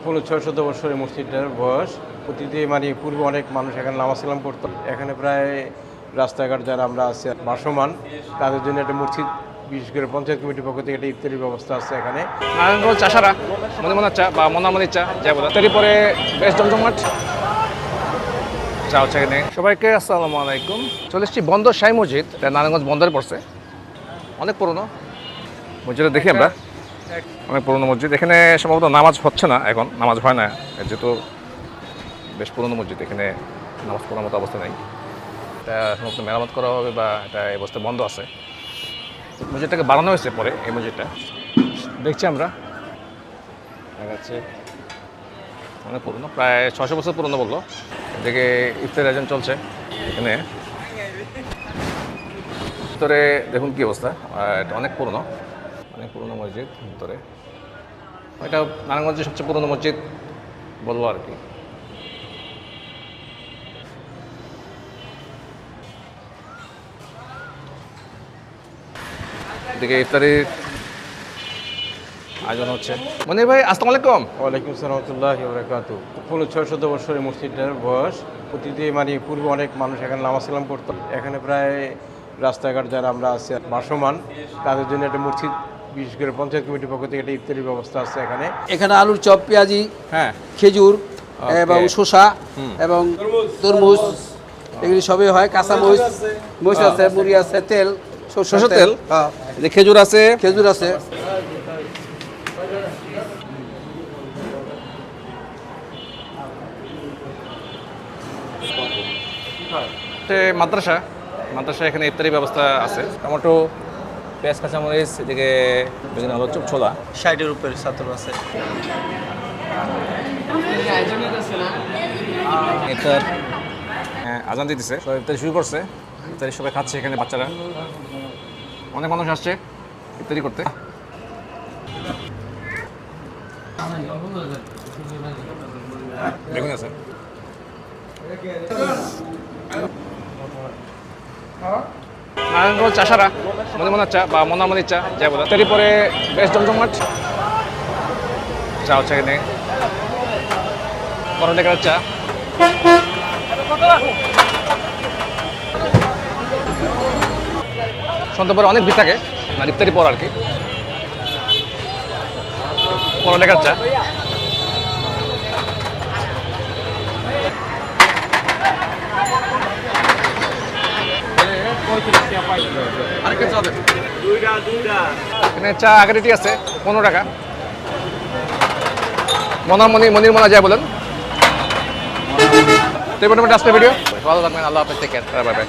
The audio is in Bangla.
16-17 বছরের মসজিদটার বয়স। প্রতিদিন মানে পূর্বে অনেক মানুষ এখানে নামাজ কালাম পড়তো। এখানে প্রায় রাস্তাঘাট যারা আমরা আছি ভাসমান, তাদের জন্য একটা মসজিদ, বিশেষ করে পঞ্চায়েত কমিটির পক্ষ থেকে একটা ইফতারির ব্যবস্থা আছে এখানে। নারায়ণগঞ্জ চাষারা মনে চা বা মনামনির চা যাই বলে তারই পরে বেশ জমজমাট চা হচ্ছে এখানে। সবাইকে আসসালামু আলাইকুম। চলে এসেছি বন্দর শাহী মসজিদ, এটা নারায়ণগঞ্জ বন্দরে পড়ছে, অনেক পুরনো মসজিদটা দেখি আমরা। অনেক পুরনো মসজিদ, এখানে সম্ভবত নামাজ হচ্ছে না, এখন নামাজ হয় না, যেহেতু বেশ পুরনো মসজিদ, এখানে নামাজ পড়ার মতো অবস্থা নেই। এটা সম্ভবত মেরামত করা হবে বা এটা এই অবস্থায় বন্ধ আছে। মসজিদটাকে বাড়ানো হয়েছে পরে, এই মসজিদটা দেখছি আমরা, দেখা যাচ্ছে অনেক পুরনো, প্রায় 600 বছর পুরনো বললো। এদিকে ইফতার আয়োজন চলছে এখানে। ভিতরে দেখুন কি অবস্থা, এটা অনেক পুরনো মসজিদ। ভিতরে এটা নারায়ণগঞ্জের সবচেয়ে পুরনো মসজিদ বলবো আর কি। এদিকে ইফতারির আয়োজন হচ্ছে। মনির ভাই আসসালামু আলাইকুম। ওয়ালাইকুম আসসালাম রাহমাতুল্লাহি ওয়া বারাকাতুহু। 16-17 বছরের মসজিদটার বয়স। প্রতিদিন মানে পূর্বে অনেক মানুষ এখানে নামাজ কালাম পড়তো। এখানে প্রায় রাস্তাঘাট যারা আমরা আছি ভাসমান, তাদের জন্য একটা মসজিদ, বিশেষ করে পঞ্চায়েত কমিটির পক্ষ থেকে একটা ইফতারির ব্যবস্থা আছে এখানে। এখানে আলুর চপ, পেঁয়াজি, হ্যাঁ, খেজুর এবং শসা এবং তরমুজ, এগুলি সবই হয়। কাঁচা মরিচ আছে, মুড়ি আছে, তেল, সরষের তেল, হ্যাঁ, এই যে খেজুর আছে, খেজুর আছে। মাদ্রাসা এখানে ইফতারি ব্যবস্থা আছে। টমেটো, পেঁয়াজ, কাঁচামরিচ, এদিকে বিভিন্ন আলু চপ, ছোলা। 60-এর উপরে ছাত্র আছে। ইফতার আজান দিতেছে, সবাই ইফতারি শুরু করছে। ইফতারি সবাই খাচ্ছে এখানে, বাচ্চারা, অনেক মানুষ আসছে ইফতারি করতে। দেখুন আছে নারায়ণগঞ্জ চাষারা মনে চা বা মনামনির চা যাই বলে তারই পরে বেশ জমজমাট চা হচ্ছে এখানে। বড় টাকার চা, সন্ধ্যা পরে অনেক ভিড় থাকে, মানে ইফতারি পর আর কি। বড় টাকার চা, এখানে চা আগের রেটি আছে 15 টাকা। মনির মনা যায় বলেন। তো এই মোটামুটি আজকের ভিডিও, ভালো থাকবেন, আল্লাহ হাফেজ, টেক কেয়ার, বাই বাই।